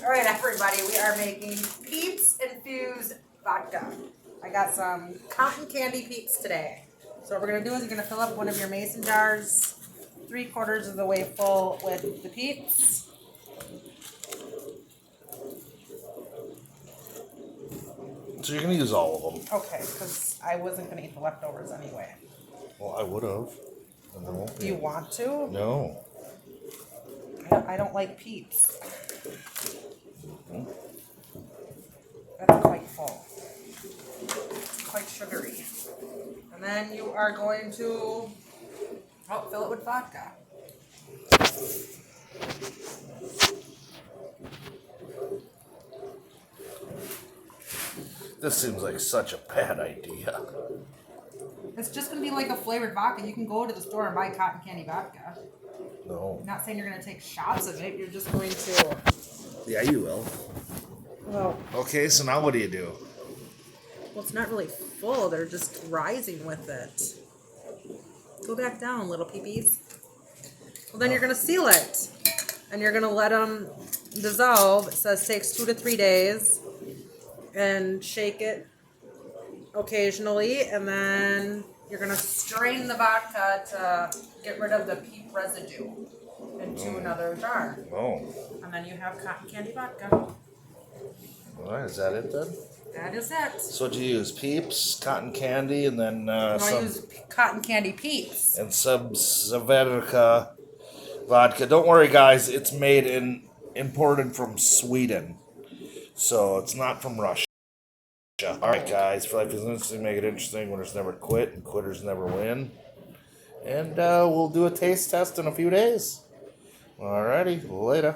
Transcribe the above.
Alright everybody, we are making Peeps Infused Vodka. I got some cotton candy Peeps today. So what we're going to do is you're going to fill up one of your mason jars 3/4 of the way full with the Peeps. So you're going to use all of them? Okay, because I wasn't going to eat the leftovers anyway. Well, I would have. Do you want to? No. I don't like Peeps. That's quite full. Quite sugary. And then you are going to fill it with vodka. This seems like such a bad idea. It's just going to be like a flavored vodka. You can go to the store and buy cotton candy vodka. No. I'm not saying you're going to take shots of it. You're just going to... Yeah, you will. Well, Okay, so now what do you do? well, it's not really full. They're just rising with it. Go back down, little peepees. Well, then you're going to seal it. And you're going to let them dissolve. It says takes 2 to 3 days. And shake it occasionally. And then you're going to strain the vodka to get rid of the peep residue into another jar. Oh. And then you have cotton candy vodka. All right, is that it then? That is it. So what do you use? Peeps, cotton candy, and then I some... use cotton candy Peeps. And some Svedka vodka. Don't worry, guys. It's imported from Sweden. So it's not from Russia. All right, guys. For life is interesting, make it interesting. Winners never quit, and quitters never win. And we'll do a taste test in a few days. All righty. Later.